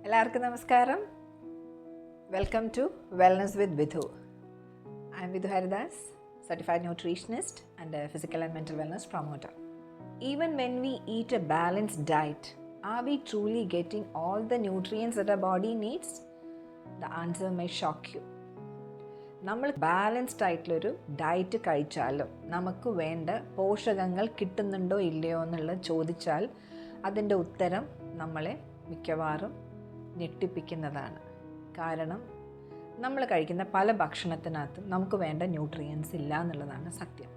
എല്ലാവർക്കും നമസ്കാരം. Welcome to wellness with Vidhu. I'm Vidhu Haridas, certified nutritionist and a physical and mental wellness promoter. Even when we eat a balanced diet, are we truly getting all the nutrients that our body needs? The answer may shock you. നമ്മൾ balanced ആയിട്ടുള്ളൊരു diet കഴിച്ചാലും നമുക്ക് വേണ്ട പോഷകങ്ങൾ കിട്ടുന്നുണ്ടോ ഇല്ലയോ എന്നുള്ളത് ചോദിച്ചാൽ അതിൻ്റെ ഉത്തരം നമ്മളെ മിക്കവാറും ഞെട്ടിപ്പിക്കുന്നതാണ്. കാരണം നമ്മൾ കഴിക്കുന്ന പല ഭക്ഷണത്തിനകത്തും നമുക്ക് വേണ്ട ന്യൂട്രിയൻസ് ഇല്ല എന്നുള്ളതാണ് സത്യം.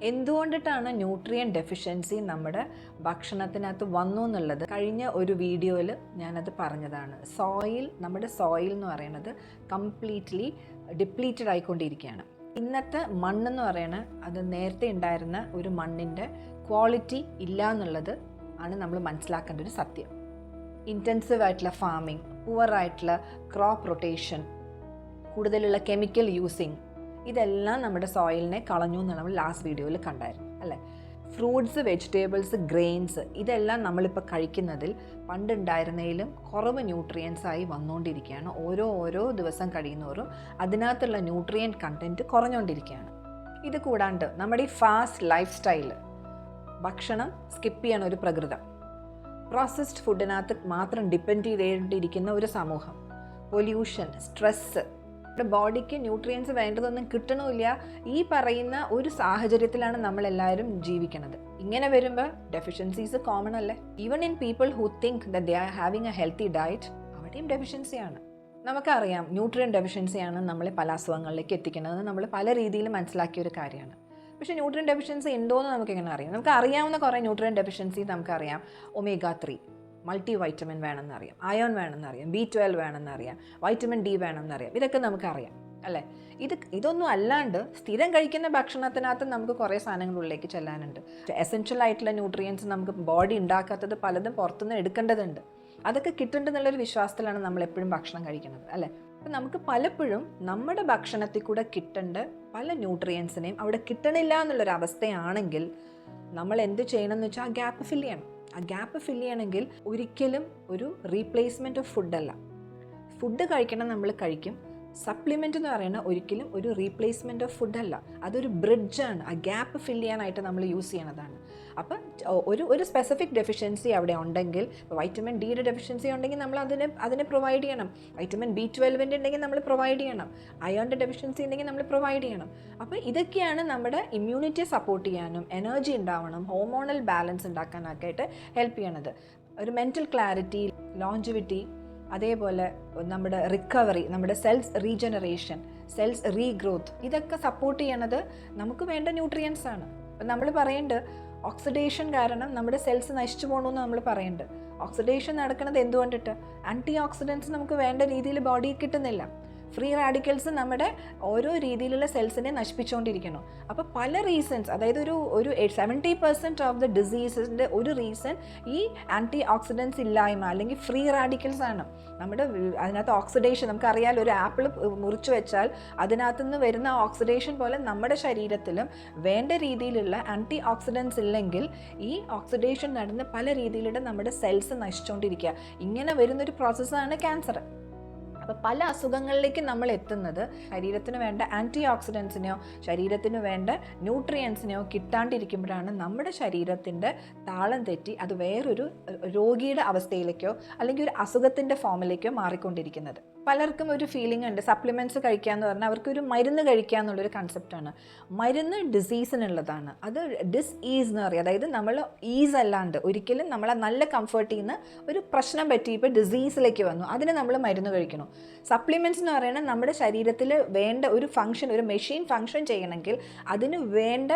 എന്തുകൊണ്ടിട്ടാണ് ന്യൂട്രിയൻ ഡെഫിഷ്യൻസി നമ്മുടെ ഭക്ഷണത്തിനകത്ത് വന്നു എന്നുള്ളത് കഴിഞ്ഞ ഒരു വീഡിയോയിൽ ഞാനത് പറഞ്ഞതാണ്. നമ്മുടെ സോയിൽ എന്ന് പറയുന്നത് കംപ്ലീറ്റ്ലി ഡിപ്ലീറ്റഡ് ആയിക്കൊണ്ടിരിക്കുകയാണ്. ഇന്നത്തെ മണ്ണെന്ന് പറയുന്നത് അത് നേരത്തെ ഉണ്ടായിരുന്ന ഒരു മണ്ണിൻ്റെ ക്വാളിറ്റി ഇല്ല എന്നുള്ളത് ആണ് നമ്മൾ മനസ്സിലാക്കേണ്ട ഒരു സത്യം. ഇൻറ്റൻസീവ് ആയിട്ടുള്ള ഫാമിംഗ്, പുവറായിട്ടുള്ള ക്രോപ്പ് റൊട്ടേഷൻ, കൂടുതലുള്ള കെമിക്കൽ യൂസിങ്, ഇതെല്ലാം നമ്മുടെ സോയിലിനെ കളഞ്ഞു എന്ന് നമ്മൾ ലാസ്റ്റ് വീഡിയോയിൽ കണ്ടായിരുന്നു അല്ലേ. ഫ്രൂട്ട്സ്, വെജിറ്റബിൾസ്, ഗ്രെയിൻസ് ഇതെല്ലാം നമ്മളിപ്പോൾ കഴിക്കുന്നതിൽ പണ്ടുണ്ടായിരുന്നതിലും കുറവ് ന്യൂട്രിയൻസ് ആയി വന്നുകൊണ്ടിരിക്കുകയാണ്. ഓരോ ദിവസം കഴിയുന്നവരും അതിനകത്തുള്ള ന്യൂട്രിയൻ കണ്ടൻറ്റ് കുറഞ്ഞുകൊണ്ടിരിക്കുകയാണ്. ഇത് കൂടാണ്ട് നമ്മുടെ ഈ ഫാസ്റ്റ് ലൈഫ് സ്റ്റൈല്, ഭക്ഷണം സ്കിപ്പ് ചെയ്യണ ഒരു പ്രകൃതം, പ്രോസസ്ഡ് ഫുഡിനകത്ത് മാത്രം ഡിപ്പെൻഡ് ചെയ്തിരിക്കുന്ന ഒരു സമൂഹം, പൊല്യൂഷൻ, സ്ട്രെസ്സ്, നമ്മുടെ ബോഡിക്ക് ന്യൂട്രിയൻസ് വേണ്ടതൊന്നും കിട്ടണമില്ല, ഈ പറയുന്ന ഒരു സാഹചര്യത്തിലാണ് നമ്മളെല്ലാവരും ജീവിക്കുന്നത്. ഇങ്ങനെ വരുമ്പോൾ ഡെഫിഷ്യൻസീസ് കോമൺ അല്ലേ. Even in people who think that they are having A healthy diet, അവിടെയും ഡെഫിഷ്യൻസിയാണ്. നമുക്കറിയാം ന്യൂട്രിയൻ ഡെഫിഷ്യൻസിയാണ് നമ്മളെ പല അസുഖങ്ങളിലേക്ക് എത്തിക്കുന്നത്. നമ്മൾ പല രീതിയിൽ മനസ്സിലാക്കിയ ഒരു കാര്യമാണ്. പക്ഷേ ന്യൂട്രിയൻ ഡെഫിഷ്യൻസി ഉണ്ടോയെന്ന് നമുക്കെങ്ങനെ അറിയാം? നമുക്ക് അറിയാവുന്ന കുറേ ന്യൂട്രിയൻ ഡെഫിഷ്യൻസി നമുക്കറിയാം. ഒമേഗ 3 മൾട്ടി വൈറ്റമിൻ വേണമെന്നറിയാം, അയോൺ വേണമെന്നറിയാം, B12 വേണമെന്നറിയാം, വൈറ്റമിൻ D വേണമെന്നറിയാം. ഇതൊക്കെ നമുക്കറിയാം അല്ലേ. ഇതൊന്നും അല്ലാണ്ട് സ്ഥിരം കഴിക്കുന്ന ഭക്ഷണത്തിനകത്ത് നമുക്ക് കുറേ സാധനങ്ങളുള്ളിലേക്ക് ചെല്ലാനുണ്ട്. എസെൻഷ്യൽ ആയിട്ടുള്ള ന്യൂട്രിയൻസ് നമുക്ക് ബോഡി ഉണ്ടാക്കാത്തത് പലതും പുറത്തുനിന്ന് എടുക്കേണ്ടതുണ്ട്. അതൊക്കെ കിട്ടേണ്ടെന്നുള്ളൊരു വിശ്വാസത്തിലാണ് നമ്മൾ എപ്പോഴും ഭക്ഷണം കഴിക്കുന്നത് അല്ലേ. അപ്പം നമുക്ക് പലപ്പോഴും നമ്മുടെ ഭക്ഷണത്തിൽ കൂടെ കിട്ടേണ്ട പല ന്യൂട്രിയൻസിനെയും അവിടെ കിട്ടണില്ല എന്നുള്ളൊരവസ്ഥയാണെങ്കിൽ നമ്മൾ എന്ത് ചെയ്യണം എന്ന് വെച്ചാൽ ആ ഗ്യാപ്പ് ഫില്ല് ചെയ്യണം. ആ ഗ്യാപ്പ് ഫില്ല് ചെയ്യണമെങ്കിൽ ഒരിക്കലും ഒരു റീപ്ലേസ്മെൻറ്റ് ഓഫ് ഫുഡല്ല. ഫുഡ് കഴിക്കണം, നമ്മൾ കഴിക്കും. സപ്ലിമെൻ്റ് എന്ന് പറയുന്നത് ഒരിക്കലും ഒരു റീപ്ലേസ്മെൻറ്റ് ഓഫ് ഫുഡല്ല, അതൊരു ബ്രിഡ്ജാണ്. ആ ഗ്യാപ്പ് ഫില്ല് ചെയ്യാനായിട്ട് നമ്മൾ യൂസ് ചെയ്യണതാണ്. അപ്പം ഒരു സ്പെസിഫിക് ഡെഫിഷ്യൻസി അവിടെ ഉണ്ടെങ്കിൽ, വൈറ്റമിൻ ഡിയുടെ ഡെഫിഷ്യൻസി ഉണ്ടെങ്കിൽ നമ്മൾ അതിനെ പ്രൊവൈഡ് ചെയ്യണം. വൈറ്റമിൻ B12 ഉണ്ടെങ്കിൽ നമ്മൾ പ്രൊവൈഡ് ചെയ്യണം. അയോണിൻ്റെ ഡെഫിഷ്യൻസി ഉണ്ടെങ്കിൽ നമ്മൾ പ്രൊവൈഡ് ചെയ്യണം. അപ്പോൾ ഇതൊക്കെയാണ് നമ്മുടെ ഇമ്മ്യൂണിറ്റിയെ സപ്പോർട്ട് ചെയ്യാനും എനർജി ഉണ്ടാവണം, ഹോർമോണൽ ബാലൻസ് ഉണ്ടാക്കാനൊക്കെ ആയിട്ട് ഹെൽപ്പ് ചെയ്യണത്. ഒരു മെൻറ്റൽ ക്ലാരിറ്റി, ലോഞ്ചിവിറ്റി, അതേപോലെ നമ്മുടെ റിക്കവറി, നമ്മുടെ സെൽസ് റീജനറേഷൻ, സെൽസ് റീഗ്രോത്ത്, ഇതൊക്കെ സപ്പോർട്ട് ചെയ്യണത് നമുക്ക് വേണ്ട ന്യൂട്രിയൻസ് ആണ്. അപ്പം നമ്മൾ പറയുന്നുണ്ട് ഓക്സിഡേഷൻ കാരണം നമ്മുടെ സെൽസ് നശിച്ചു പോകണമെന്ന് നമ്മൾ പറയുന്നുണ്ട്. ഓക്സിഡേഷൻ നടക്കുന്നത് എന്തുകൊണ്ടിട്ട്? ആൻറ്റി ഓക്സിഡൻസ് നമുക്ക് വേണ്ട രീതിയിൽ ബോഡിയിൽ കിട്ടുന്നില്ല. ഫ്രീ റാഡിക്കൽസ് നമ്മുടെ ഓരോ രീതിയിലുള്ള സെൽസിനെ നശിപ്പിച്ചുകൊണ്ടിരിക്കുന്നു. അപ്പോൾ പല റീസൺസ്, അതായത് ഒരു 70% ഓഫ് ദ ഡിസീസസിൻ്റെ ഒരു റീസൺ ഈ ആൻറ്റി ഓക്സിഡൻസ് ഇല്ലായ്മ അല്ലെങ്കിൽ ഫ്രീ റാഡിക്കൽസ് ആണ്. അതിനകത്ത് ഓക്സിഡേഷൻ, നമുക്കറിയാലോ, ഒരു ആപ്പിൾ മുറിച്ച് വെച്ചാൽ അതിനകത്തുനിന്ന് വരുന്ന ഓക്സിഡേഷൻ പോലെ നമ്മുടെ ശരീരത്തിലും വേണ്ട രീതിയിലുള്ള ആൻറ്റി ഓക്സിഡൻസ് ഇല്ലെങ്കിൽ ഈ ഓക്സിഡേഷൻ നടന്ന് പല രീതിയിലുള്ള നമ്മുടെ സെൽസ് നശിച്ചുകൊണ്ടിരിക്കുക. ഇങ്ങനെ വരുന്നൊരു പ്രോസസ്സാണ് ക്യാൻസർ. അപ്പോൾ പല അസുഖങ്ങളിലേക്ക് നമ്മൾ എത്തുന്നത് ശരീരത്തിന് വേണ്ട ആൻറ്റി ഓക്സിഡൻസിനെയോ ശരീരത്തിന് വേണ്ട ന്യൂട്രിയൻസിനെയോ കിട്ടാണ്ടിരിക്കുമ്പോഴാണ്. നമ്മുടെ ശരീരത്തിൻ്റെ താളം തെറ്റി അത് വേറൊരു രോഗിയുടെ അവസ്ഥയിലേക്കോ അല്ലെങ്കിൽ ഒരു അസുഖത്തിൻ്റെ ഫോമിലേക്കോ മാറിക്കൊണ്ടിരിക്കുന്നത്. പലർക്കും ഒരു ഫീലിംഗ് ഉണ്ട്, സപ്ലിമെൻറ്റ്സ് കഴിക്കുക എന്ന് പറഞ്ഞാൽ അവർക്കൊരു മരുന്ന് കഴിക്കുക എന്നുള്ളൊരു കൺസെപ്റ്റാണ്. മരുന്ന് ഡിസീസിനുള്ളതാണ്, അത് ഡിസ്ഈസ് എന്ന് പറയും. അതായത് നമ്മൾ ഈസ് അല്ലാണ്ട് ഒരിക്കലും നമ്മളെ നല്ല കംഫർട്ടിൽ നിന്ന് ഒരു പ്രശ്നം പറ്റി ഇപ്പോൾ ഡിസീസിലേക്ക് വന്നു, അതിന് നമ്മൾ മരുന്ന് കഴിക്കണം. സപ്ലിമെൻറ്റ്സ് എന്ന് പറയുന്നത് നമ്മുടെ ശരീരത്തിൽ വേണ്ട ഒരു ഫങ്ഷൻ, ഒരു മെഷീൻ ഫങ്ഷൻ ചെയ്യണമെങ്കിൽ അതിന് വേണ്ട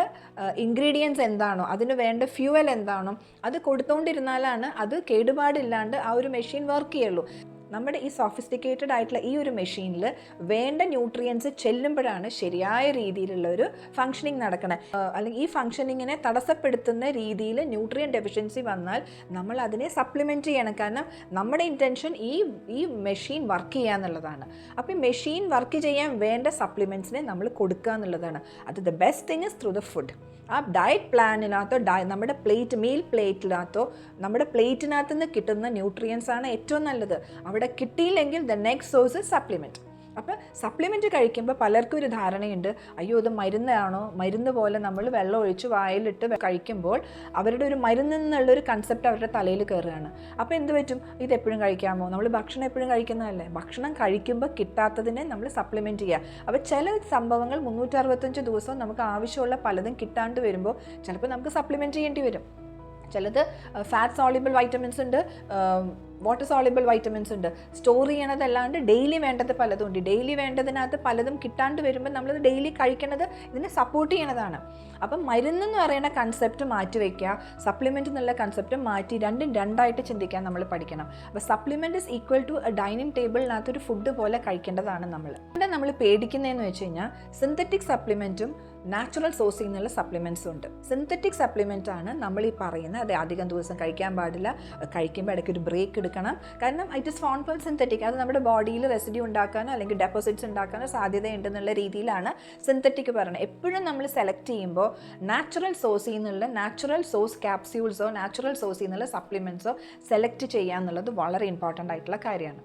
ഇൻഗ്രീഡിയൻസ് എന്താണോ, അതിന് വേണ്ട ഫ്യൂവൽ എന്താണോ അത് കൊടുത്തുകൊണ്ടിരുന്നാലാണ് അത് കേടുപാടില്ലാണ്ട് ആ ഒരു മെഷീൻ വർക്ക് ചെയ്യുള്ളൂ. നമ്മുടെ ഈ സോഫിസ്റ്റിക്കേറ്റഡ് ആയിട്ടുള്ള ഈ ഒരു മെഷീനിൽ വേണ്ട ന്യൂട്രിയൻസ് ചെല്ലുമ്പോഴാണ് ശരിയായ രീതിയിലുള്ള ഒരു ഫങ്ഷനിങ് നടക്കുന്നത്. അല്ലെങ്കിൽ ഈ ഫങ്ഷനിങ്ങിനെ തടസ്സപ്പെടുത്തുന്ന രീതിയിൽ ന്യൂട്രിയൻ ഡെഫിഷ്യൻസി വന്നാൽ നമ്മൾ അതിനെ സപ്ലിമെൻറ്റ് ചെയ്യണം. കാരണം നമ്മുടെ ഇൻറ്റൻഷൻ ഈ മെഷീൻ വർക്ക് ചെയ്യുക എന്നുള്ളതാണ്. അപ്പോൾ ഈ മെഷീൻ വർക്ക് ചെയ്യാൻ വേണ്ട സപ്ലിമെൻറ്റ്സിനെ നമ്മൾ കൊടുക്കുക എന്നുള്ളതാണ്. അത് the best thing is through the food. ആ ഡയറ്റ് പ്ലാനിനകത്തോ നമ്മുടെ മീൽ പ്ലേറ്റിനകത്തോ നമ്മുടെ പ്ലേറ്റിനകത്ത് നിന്ന് കിട്ടുന്ന ന്യൂട്രിയൻസ് ആണ് ഏറ്റവും നല്ലത്. അവിടെ കിട്ടിയില്ലെങ്കിൽ the next source is supplement. അപ്പോൾ സപ്ലിമെൻറ്റ് കഴിക്കുമ്പോൾ പലർക്കും ഒരു ധാരണയുണ്ട്, അയ്യോ ഇത് മരുന്നാണോ, മരുന്ന് പോലെ നമ്മൾ വെള്ളം ഒഴിച്ച് വായിലിട്ട് കഴിക്കുമ്പോൾ അവരുടെ ഒരു മരുന്നിൽ നിന്നുള്ളൊരു കൺസെപ്റ്റ് അവരുടെ തലയിൽ കയറുകയാണ്. അപ്പോൾ എന്ത് പറ്റും, ഇതെപ്പോഴും കഴിക്കാമോ, നമ്മൾ ഭക്ഷണം എപ്പോഴും കഴിക്കുന്നതല്ലേ, ഭക്ഷണം കഴിക്കുമ്പോൾ കിട്ടാത്തതിനെ നമ്മൾ സപ്ലിമെൻറ്റ് ചെയ്യുക. അപ്പോൾ ചില സംഭവങ്ങൾ 365 ദിവസവും നമുക്ക് ആവശ്യമുള്ള പലതും കിട്ടാണ്ട് വരുമ്പോൾ ചിലപ്പോൾ നമുക്ക് സപ്ലിമെൻറ്റ് ചെയ്യേണ്ടി വരും. ചിലത് ഫാറ്റ് സോളിബിൾ വൈറ്റമിൻസ് ഉണ്ട്, വാട്ടർ സോളിബിൾ വൈറ്റമിൻസ് ഉണ്ട്. സ്റ്റോർ ചെയ്യണതല്ലാണ്ട് ഡെയിലി വേണ്ടത് പലതും ഉണ്ട്. ഡെയിലി വേണ്ടതിനകത്ത് പലതും കിട്ടാണ്ട് വരുമ്പോൾ നമ്മളത് ഡെയിലി കഴിക്കണത് ഇതിനെ സപ്പോർട്ട് ചെയ്യണതാണ്. അപ്പം മരുന്നെന്ന് പറയുന്ന കൺസെപ്റ്റ് മാറ്റി വയ്ക്കുക, സപ്ലിമെൻറ്റ് എന്നുള്ള കൺസെപ്റ്റ് മാറ്റി രണ്ടും രണ്ടായിട്ട് ചിന്തിക്കാൻ നമ്മൾ പഠിക്കണം. അപ്പോൾ supplement is equal to dining ടേബിളിനകത്തൊരു ഫുഡ് പോലെ കഴിക്കേണ്ടതാണ് നമ്മൾ. ഇവിടെ നമ്മൾ പേടിക്കുന്നതെന്ന് വെച്ച് കഴിഞ്ഞാൽ സിന്തറ്റിക് സപ്ലിമെൻറ്റും നാച്ചുറൽ സോഴ്സിൽ നിന്നുള്ള സപ്ലിമെൻറ്റ്സും ഉണ്ട്. സിന്തറ്റിക് സപ്ലിമെൻ്റ് ആണ് നമ്മൾ ഈ പറയുന്നത്, അത് അധികം ദിവസം കഴിക്കാൻ പാടില്ല, കഴിക്കുമ്പോൾ ഇടയ്ക്ക് ഒരു ബ്രേക്ക് എടുക്കണം. കാരണം it is phone for synthetic, അത് നമ്മുടെ ബോഡിയിൽ റെസിഡ്യൂ ഉണ്ടാക്കാനോ അല്ലെങ്കിൽ ഡെപ്പോസിറ്റ്സ് ഉണ്ടാക്കാനോ സാധ്യതയുണ്ടെന്നുള്ള രീതിയിലാണ് സിന്തറ്റിക് പറയുന്നത്. എപ്പോഴും നമ്മൾ സെലക്ട് ചെയ്യുമ്പോൾ നാച്ചുറൽ സോഴ്സിൽ നിന്നുള്ള നാച്ചുറൽ സോഴ്സ് ക്യാപ്സ്യൂൾസോ നാച്ചുറൽ സോഴ്സിൽ നിന്നുള്ള സപ്ലിമെൻറ്റ്സോ സെലക്ട് ചെയ്യുക എന്നുള്ളത് വളരെ ഇമ്പോർട്ടൻ്റ് ആയിട്ടുള്ള കാര്യമാണ്.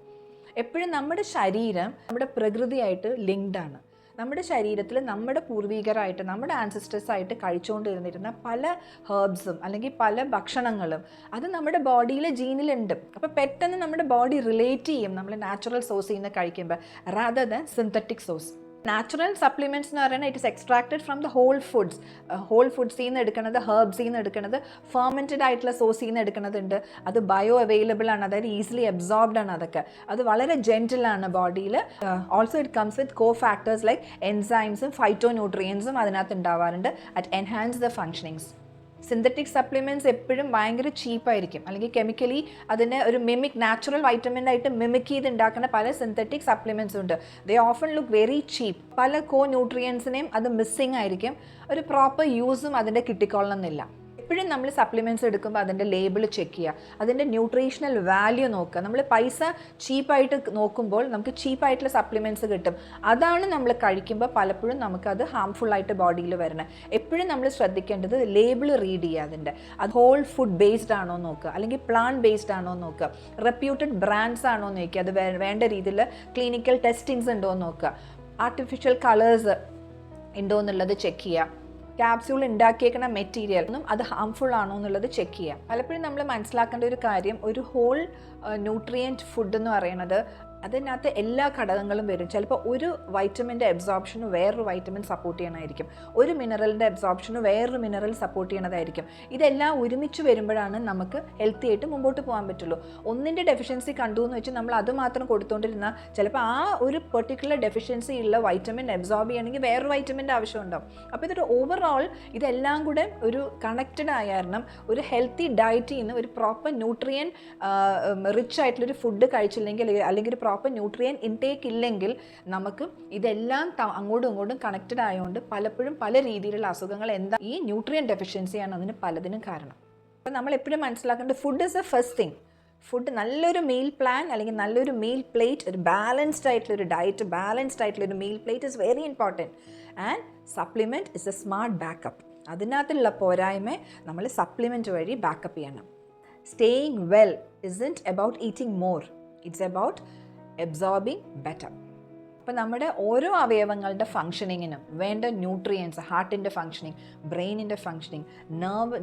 എപ്പോഴും നമ്മുടെ ശരീരം നമ്മുടെ പ്രകൃതിയായിട്ട് ലിങ്ക്ഡ് ആണ്. നമ്മുടെ ശരീരത്തിൽ നമ്മുടെ പൂർവികരായിട്ട് നമ്മുടെ ആൻസിസ്റ്റേഴ്സായിട്ട് കഴിച്ചുകൊണ്ടിരുന്നിരുന്ന പല ഹെർബ്സും അല്ലെങ്കിൽ പല ഭക്ഷണങ്ങളും അത് നമ്മുടെ ബോഡിയിലെ ജീനിലുണ്ട്. അപ്പോൾ പെട്ടെന്ന് നമ്മുടെ ബോഡി റിലേറ്റ് ചെയ്യും നമ്മൾ നാച്ചുറൽ സോഴ്സിൽ നിന്ന് കഴിക്കുമ്പോൾ rather than synthetic source. Natural supplements എന്ന് പറയുന്നത് it is extracted from the whole ഫുഡ്സിൽ നിന്ന് എടുക്കുന്നത്, ഹെർബ്സിൽ നിന്ന് എടുക്കുന്നത്, ഫെർമെൻറ്റഡ് ആയിട്ടുള്ള സോഴ്സിൽ നിന്ന് എടുക്കുന്നതുണ്ട്. അത് ബയോ അവൈലബിൾ ആണ്, അതായത് ഈസിലി അബ്സോർബ്ഡ് ആണ്. അതൊക്കെ അത് വളരെ ജെൻറ്റിലാണ് ബോഡിയിൽ. Also it comes with co factors like എൻസൈംസും ഫൈറ്റോ ന്യൂട്രിയൻസും അതിനകത്ത് ഉണ്ടാവാറുണ്ട് at enhance the functionings. Synthetic supplements എപ്പോഴും ഭയങ്കര ചീപ്പായിരിക്കും, അല്ലെങ്കിൽ കെമിക്കലി അതിനെ ഒരു നാച്ചുറൽ വൈറ്റമിൻ ആയിട്ട് മിമിക് ചെയ്ത് ഉണ്ടാക്കുന്ന പല സിന്തറ്റിക് സപ്ലിമെൻറ്റ്സ് ഉണ്ട്. ദേ ഓഫൺ ലുക്ക് വെരി ചീപ്പ്. പല ന്യൂട്രിയൻസിനെയും അത് മിസ്സിങ് ആയിരിക്കും, ഒരു പ്രോപ്പർ യൂസും അതിൻ്റെ കിട്ടിക്കൊള്ളണമെന്നില്ല. എപ്പോഴും നമ്മൾ സപ്ലിമെൻറ്റ്സ് എടുക്കുമ്പോൾ അതിൻ്റെ ലേബിൾ ചെക്ക് ചെയ്യുക, അതിൻ്റെ ന്യൂട്രീഷണൽ വാല്യൂ നോക്കുക. നമ്മൾ പൈസ ചീപ്പായിട്ട് നോക്കുമ്പോൾ നമുക്ക് ചീപ്പായിട്ടുള്ള സപ്ലിമെൻറ്റ്സ് കിട്ടും. അതാണ് നമ്മൾ കഴിക്കുമ്പോൾ പലപ്പോഴും നമുക്കത് ഹാംഫുള്ളായിട്ട് ബോഡിയിൽ വരണം. എപ്പോഴും നമ്മൾ ശ്രദ്ധിക്കേണ്ടത് ലേബിൾ റീഡ് ചെയ്യുക, അതിൻ്റെ അത് ഹോൾ ഫുഡ് ബേസ്ഡ് ആണോ നോക്കുക, അല്ലെങ്കിൽ പ്ലാന്റ് ബേസ്ഡ് ആണോ നോക്കുക, റെപ്യൂട്ടഡ് ബ്രാൻഡ്സ് ആണോ നോക്കുക, അത് വേണ്ട രീതിയിൽ ക്ലിനിക്കൽ ടെസ്റ്റിങ്സ് ഉണ്ടോ എന്ന് നോക്കുക, ആർട്ടിഫിഷ്യൽ കളേഴ്സ് ഉണ്ടോ എന്നുള്ളത് ചെക്ക് ചെയ്യുക, ക്യാപ്സ്യൂൾ ഉണ്ടാക്കിയേക്കുന്ന മെറ്റീരിയൽ അത് ഹാംഫുൾ ആണോ എന്നുള്ളത് ചെക്ക് ചെയ്യാം. പലപ്പോഴും നമ്മൾ മനസ്സിലാക്കേണ്ട ഒരു കാര്യം, ഒരു ഹോൾ ന്യൂട്രിയൻറ്റ് ഫുഡ് എന്ന് പറയുന്നത് അതിനകത്ത് എല്ലാ ഘടകങ്ങളും വരും. ചിലപ്പോൾ ഒരു വൈറ്റമിൻ്റെ അബ്സോർപ്ഷന് വേറൊരു വൈറ്റമിൻ സപ്പോർട്ട് ചെയ്യണമായിരിക്കും, ഒരു മിനറലിൻ്റെ അബ്സോർപ്ഷന് വേറൊരു മിനറൽ സപ്പോർട്ട് ചെയ്യണതായിരിക്കും. ഇതെല്ലാം ഒരുമിച്ച് വരുമ്പോഴാണ് നമുക്ക് ഹെൽത്തി ആയിട്ട് മുമ്പോട്ട് പോകാൻ പറ്റുള്ളൂ. ഒന്നിൻ്റെ ഡെഫിഷ്യൻസി കണ്ടു എന്ന് വെച്ച് നമ്മൾ അതുമാത്രം കൊടുത്തുകൊണ്ടിരുന്നാൽ ചിലപ്പോൾ ആ ഒരു പെർട്ടിക്കുലർ ഡെഫിഷ്യൻസി ഉള്ള വൈറ്റമിൻ അബ്സോർബ് ചെയ്യണമെങ്കിൽ വേറൊരു വൈറ്റമിൻ്റെ ആവശ്യമുണ്ടാവും. അപ്പോൾ ഇതൊരു ഓവറോൾ ഇതെല്ലാം കൂടെ ഒരു കണക്റ്റഡ് ആയ കാരണം ഒരു ഹെൽത്തി ഡയറ്റിൽ നിന്ന് ഒരു പ്രോപ്പർ ന്യൂട്രിയൻ റിച്ച് ആയിട്ടുള്ളൊരു ഫുഡ് കഴിച്ചില്ലെങ്കിൽ അല്ലെങ്കിൽ ഒരു പ്രോപ്പർ ന്യൂട്രിയൻ ഇൻടേക്ക് ഇല്ലെങ്കിൽ നമുക്ക് ഇതെല്ലാം അങ്ങോട്ടും ഇങ്ങോട്ടും കണക്റ്റഡ് ആയതുകൊണ്ട് പലപ്പോഴും പല രീതിയിലുള്ള അസുഖങ്ങൾ എന്താ ഈ ന്യൂട്രിയൻ ഡെഫിഷ്യൻസിയാണ് അതിന് പലതിനും കാരണം. അപ്പോൾ നമ്മൾ എപ്പോഴും മനസ്സിലാക്കേണ്ടത് food is A first thing. Food നല്ലൊരു മീൽ പ്ലാൻ അല്ലെങ്കിൽ നല്ലൊരു മീൽ പ്ലേറ്റ്, ഒരു ബാലൻസ്ഡ് ആയിട്ടുള്ളൊരു ഡയറ്റ്, ബാലൻസ്ഡ് ആയിട്ടുള്ളൊരു meal plate is very important. And supplement is A smart backup. അതിനകത്തുള്ള പോരായ്മ നമ്മൾ സപ്ലിമെൻറ്റ് വഴി ബാക്കപ്പ് ചെയ്യണം. Staying well isn't about eating more. It's about absorbing better. അപ്പോൾ നമ്മുടെ ഓരോ അവയവങ്ങളുടെ ഫങ്ഷനിങ്ങിനും വേണ്ട ന്യൂട്രിയൻസ്, ഹാർട്ടിൻ്റെ ഫങ്ഷനിങ്, ബ്രെയിനിൻ്റെ ഫങ്ഷനിങ്,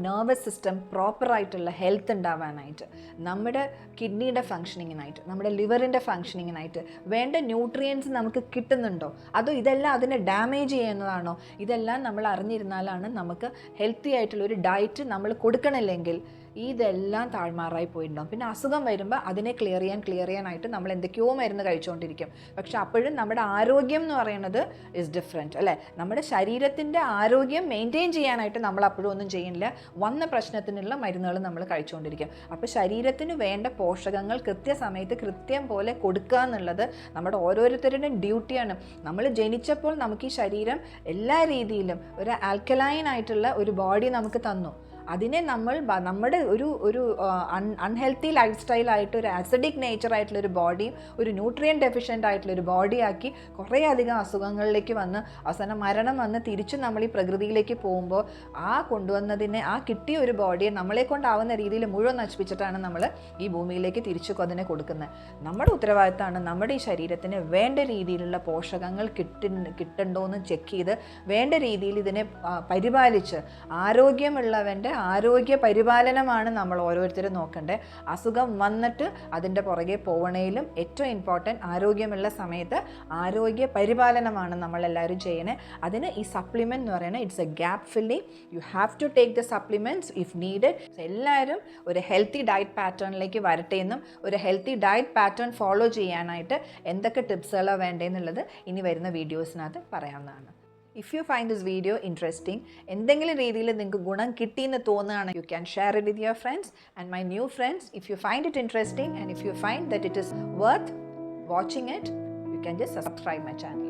നെർവസ് സിസ്റ്റം പ്രോപ്പറായിട്ടുള്ള ഹെൽത്ത് ഉണ്ടാവാനായിട്ട്, നമ്മുടെ കിഡ്നിയുടെ ഫങ്ഷനിങ്ങിനായിട്ട്, നമ്മുടെ ലിവറിൻ്റെ ഫങ്ഷനിങ്ങിനായിട്ട് വേണ്ട ന്യൂട്രിയൻസ് നമുക്ക് കിട്ടുന്നുണ്ടോ, അതോ ഇതെല്ലാം അതിനെ ഡാമേജ് ചെയ്യുന്നതാണോ, ഇതെല്ലാം നമ്മൾ അറിഞ്ഞിരുന്നാലാണ് നമുക്ക് ഹെൽത്തി ആയിട്ടുള്ളൊരു ഡയറ്റ് നമ്മൾ കൊടുക്കണില്ലെങ്കിൽ ഇതെല്ലാം താഴ്മാറായി പോയിട്ടുണ്ടാകും. പിന്നെ അസുഖം വരുമ്പോൾ അതിനെ ക്ലിയർ ചെയ്യാനായിട്ട് നമ്മൾ എന്തൊക്കെയോ മരുന്ന് കഴിച്ചുകൊണ്ടിരിക്കും. പക്ഷെ അപ്പോഴും നമ്മുടെ ആരോഗ്യം എന്ന് പറയുന്നത് ഇസ് ഡിഫറെൻറ്റ് അല്ലേ. നമ്മുടെ ശരീരത്തിൻ്റെ ആരോഗ്യം മെയിൻറ്റെയിൻ ചെയ്യാനായിട്ട് നമ്മൾ അപ്പോഴും ഒന്നും ചെയ്യുന്നില്ല, വന്ന പ്രശ്നത്തിനുള്ള മരുന്നുകൾ നമ്മൾ കഴിച്ചുകൊണ്ടിരിക്കും. അപ്പോൾ ശരീരത്തിന് വേണ്ട പോഷകങ്ങൾ കൃത്യസമയത്ത് കൃത്യം പോലെ കൊടുക്കുക എന്നുള്ളത് നമ്മുടെ ഓരോരുത്തരുടെയും ഡ്യൂട്ടിയാണ്. നമ്മൾ ജനിച്ചപ്പോൾ നമുക്ക് ഈ ശരീരം എല്ലാ രീതിയിലും ഒരു ആൽക്കലൈൻ ആയിട്ടുള്ള ഒരു ബോഡി നമുക്ക് തന്നു. അതിനെ നമ്മൾ നമ്മുടെ ഒരു അൺഹെൽത്തി ലൈഫ് സ്റ്റൈലായിട്ട്, ഒരു ആസിഡിക് നേച്ചറായിട്ടുള്ളൊരു ബോഡിയും ഒരു ന്യൂട്രിയൻ ഡെഫിഷ്യൻ്റ് ആയിട്ടുള്ളൊരു ബോഡിയാക്കി കുറേ അധികം അസുഖങ്ങളിലേക്ക് വന്ന് അവസാനം മരണം വന്ന് തിരിച്ച് നമ്മൾ ഈ പ്രകൃതിയിലേക്ക് പോകുമ്പോൾ കൊണ്ടുവന്നതിനെ കിട്ടിയ ഒരു ബോഡിയെ നമ്മളെ കൊണ്ടാവുന്ന രീതിയിൽ മുഴുവൻ നശിപ്പിച്ചിട്ടാണ് നമ്മൾ ഈ ഭൂമിയിലേക്ക് തിരിച്ചു അതിനെ കൊടുക്കുന്നത്. നമ്മുടെ ഉത്തരവാദിത്തമാണ് നമ്മുടെ ഈ ശരീരത്തിന് വേണ്ട രീതിയിലുള്ള പോഷകങ്ങൾ കിട്ടണ്ടോയെന്ന് ചെക്ക് ചെയ്ത് വേണ്ട രീതിയിൽ ഇതിനെ പരിപാലിച്ച്, ആരോഗ്യമുള്ളവൻ്റെ ആരോഗ്യ പരിപാലനമാണ് നമ്മൾ ഓരോരുത്തരും നോക്കേണ്ടത്. അസുഖം വന്നിട്ട് അതിൻ്റെ പുറകെ പോവണേലും ഏറ്റവും ഇമ്പോർട്ടൻറ്റ് ആരോഗ്യമുള്ള സമയത്ത് ആരോഗ്യ പരിപാലനമാണ് നമ്മളെല്ലാവരും ചെയ്യണേ. അതിന് ഈ സപ്ലിമെൻറ്റ് എന്ന് പറയുന്നത് it's a gap filling. You have to take the supplements if needed. എല്ലാവരും ഒരു ഹെൽത്തി ഡയറ്റ് പാറ്റേണിലേക്ക് വരട്ടെ എന്നും ഒരു ഹെൽത്തി ഡയറ്റ് പാറ്റേൺ ഫോളോ ചെയ്യാനായിട്ട് എന്തൊക്കെ ടിപ്സുകളാണ് വേണ്ടതെന്നുള്ളത് ഇനി വരുന്ന വീഡിയോസിനകത്ത് പറയാവുന്നതാണ്. If you find this video interesting, എന്തെങ്കിലും രീതിയിൽ നിങ്ങൾക്ക് ഗുണം കിട്ടിയെന്ന് തോന്നുകയാണ്, you can share it with your friends and my new friends. If you find it interesting and if you find that it is worth watching it, you can just subscribe my channel.